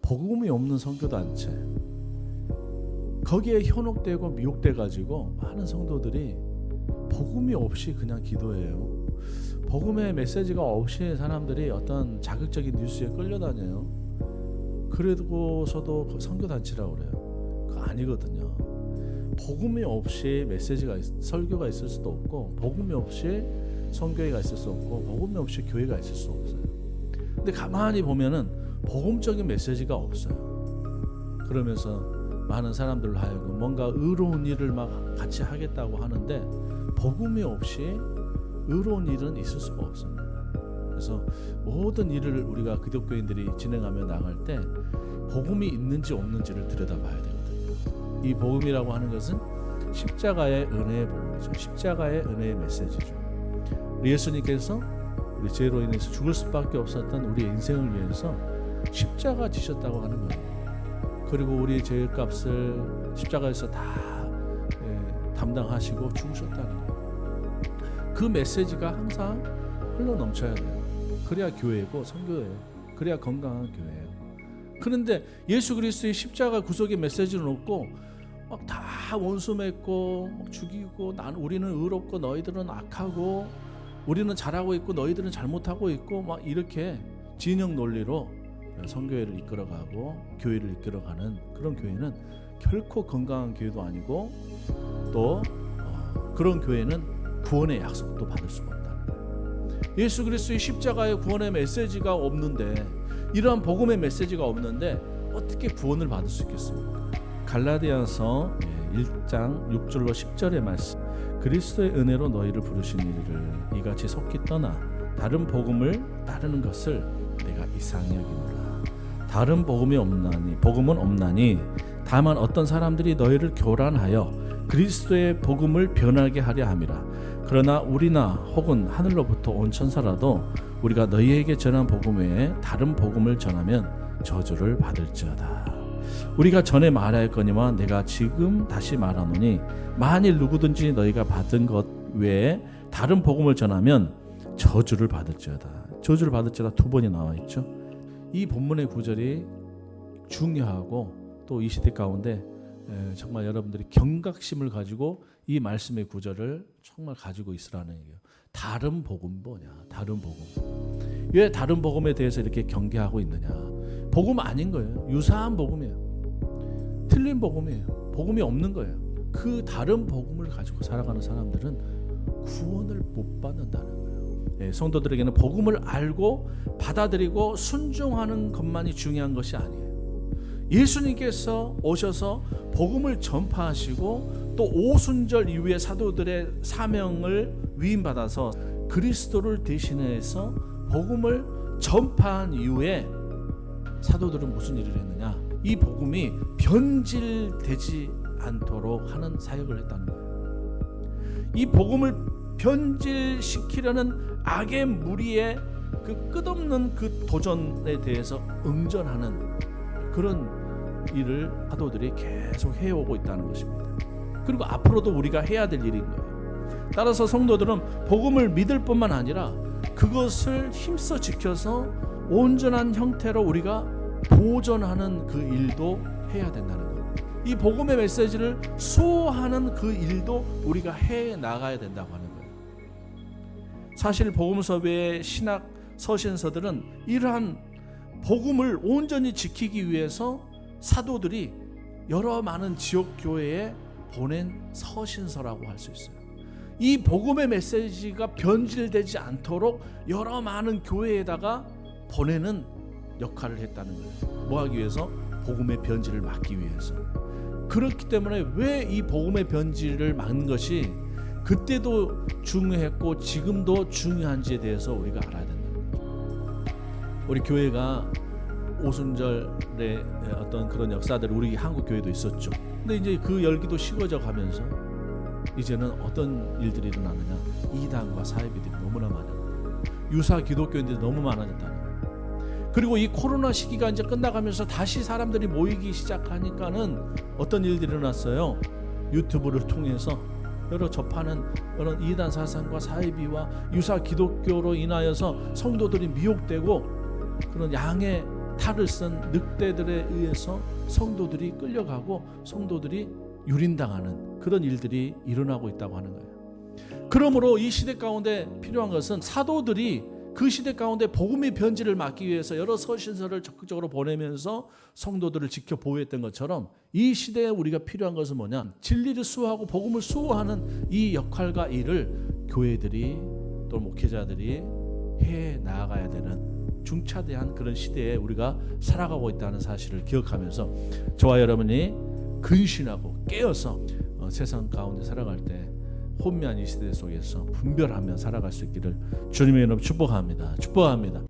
복음이 없는 선교단체, 거기에 현혹되고 미혹돼 가지고 많은 성도들이 복음이 없이 그냥 기도해요. 복음의 메시지가 없이 사람들이 어떤 자극적인 뉴스에 끌려다녀요. 그러고서도 그 선교단체라고 그래요. 그거 아니거든요. 복음이 없이 메시지가 설교가 있을 수도 없고, 복음이 없이 선교회가 있을 수 없고, 복음이 없이 교회가 있을 수 없어요. 근데 가만히 보면은 복음적인 메시지가 없어요. 그러면서 많은 사람들로 하여금 뭔가 의로운 일을 막 같이 하겠다고 하는데 복음이 없이 의로운 일은 있을 수가 없습니다. 그래서 모든 일을 우리가 기독교인들이 진행하며 나갈 때 복음이 있는지 없는지를 들여다봐야 되거든요. 이 복음이라고 하는 것은 십자가의 은혜의 복음이죠. 십자가의 은혜의 메시지죠. 우리 예수님께서 우리 죄로 인해서 죽을 수밖에 없었던 우리의 인생을 위해서 십자가 지셨다고 하는 거예요. 그리고 우리의 죄값을 십자가에서 다 담당하시고 죽으셨다는 거예요. 그 메시지가 항상 흘러 넘쳐야 돼요. 그래야 교회고 선교예요. 그래야 건강한 교회예요. 그런데 예수 그리스도의 십자가 구속의 메시지를 놓고 막 다 원수 맺고 죽이고, 우리는 의롭고 너희들은 악하고, 우리는 잘하고 있고 너희들은 잘못하고 있고, 막 이렇게 진영 논리로 선교회를 이끌어가고 교회를 이끌어가는 그런 교회는 결코 건강한 교회도 아니고, 또 그런 교회는 구원의 약속도 받을 수가 없다는 거예요. 예수 그리스도의 십자가의 구원의 메시지가 없는데, 이러한 복음의 메시지가 없는데 어떻게 구원을 받을 수 있겠습니까? 갈라디아서 1장 6절로 10절의 말씀, 그리스도의 은혜로 너희를 부르신 이를 이같이 속히 떠나 다른 복음을 따르는 것을 내가 이상히 여기노라. 다른 복음은 없나니 다만 어떤 사람들이 너희를 교란하여 그리스도의 복음을 변하게 하려 함이라. 그러나 우리나 혹은 하늘로부터 온 천사라도 우리가 너희에게 전한 복음 외에 다른 복음을 전하면 저주를 받을지어다. 우리가 전에 말하였거니와 내가 지금 다시 말하노니 만일 누구든지 너희가 받은 것 외에 다른 복음을 전하면 저주를 받을지어다. 저주를 받을지어다 두 번이 나와 있죠. 이 본문의 구절이 중요하고, 또 이 시대 가운데 정말 여러분들이 경각심을 가지고 이 말씀의 구절을 정말 가지고 있으라는 얘기예요. 다른 복음 뭐냐? 다른 복음. 왜 다른 복음에 대해서 이렇게 경계하고 있느냐? 복음 아닌 거예요. 유사한 복음이에요. 틀린 복음이에요. 복음이 없는 거예요. 그 다른 복음을 가지고 살아가는 사람들은 구원을 못 받는다는 거예요. 성도들에게는 복음을 알고 받아들이고 순종하는 것만이 중요한 것이 아니에요. 예수님께서 오셔서 복음을 전파하시고 또 오순절 이후에 사도들의 사명을 위임받아서 그리스도를 대신해서 복음을 전파한 이후에 사도들은 무슨 일을 했느냐? 이 복음이 변질되지 않도록 하는 사역을 했다는 거예요. 이 복음을 변질시키려는 악의 무리의 그 끝없는 그 도전에 대해서 응전하는 그런 일을 사도들이 계속 해오고 있다는 것입니다. 그리고 앞으로도 우리가 해야 될 일인 거예요. 따라서 성도들은 복음을 믿을 뿐만 아니라 그것을 힘써 지켜서 온전한 형태로 우리가 보존하는 그 일도 해야 된다는 겁니다. 이 복음의 메시지를 수호하는 그 일도 우리가 해 나가야 된다고 하는 거예요. 사실 복음서 외의 신학 서신서들은 이러한 복음을 온전히 지키기 위해서 사도들이 여러 많은 지역 교회에 보낸 서신서라고 할 수 있어요. 이 복음의 메시지가 변질되지 않도록 여러 많은 교회에다가 보내는 역할을 했다는 거예요. 뭐 하기 위해서? 복음의 변질을 막기 위해서. 그렇기 때문에 왜 이 복음의 변질을 막는 것이 그때도 중요했고 지금도 중요한지에 대해서 우리가 알아야 된다는 거죠. 우리 교회가 오순절의 어떤 그런 역사들, 우리 한국 교회도 있었죠. 근데 이제 그 열기도 식어져 가면서 이제는 어떤 일들이 일어나느냐? 이단과 사이비들이 너무나 많아요. 유사 기독교인들이 너무 많아졌다는 거예요. 그리고 이 코로나 시기가 이제 끝나가면서 다시 사람들이 모이기 시작하니까는 어떤 일들이 일어났어요. 유튜브를 통해서 여러 접하는 그런 이단 사상과 사이비와 유사 기독교로 인하여서 성도들이 미혹되고 그런 양의 탈을 쓴 늑대들에 의해서 성도들이 끌려가고 성도들이 유린당하는 그런 일들이 일어나고 있다고 하는 거예요. 그러므로 이 시대 가운데 필요한 것은 사도들이 그 시대 가운데 복음의 변질을 막기 위해서 여러 서신서를 적극적으로 보내면서 성도들을 지켜 보호했던 것처럼 이 시대에 우리가 필요한 것은 뭐냐? 진리를 수호하고 복음을 수호하는 이 역할과 일을 교회들이 또 목회자들이 해 나아가야 되는 중차대한 그런 시대에 우리가 살아가고 있다는 사실을 기억하면서 저와 여러분이 근신하고 깨어서 세상 가운데 살아갈 때 혼미한 이 시대 속에서 분별하며 살아갈 수 있기를 주님의 이름으로 축복합니다. 축복합니다.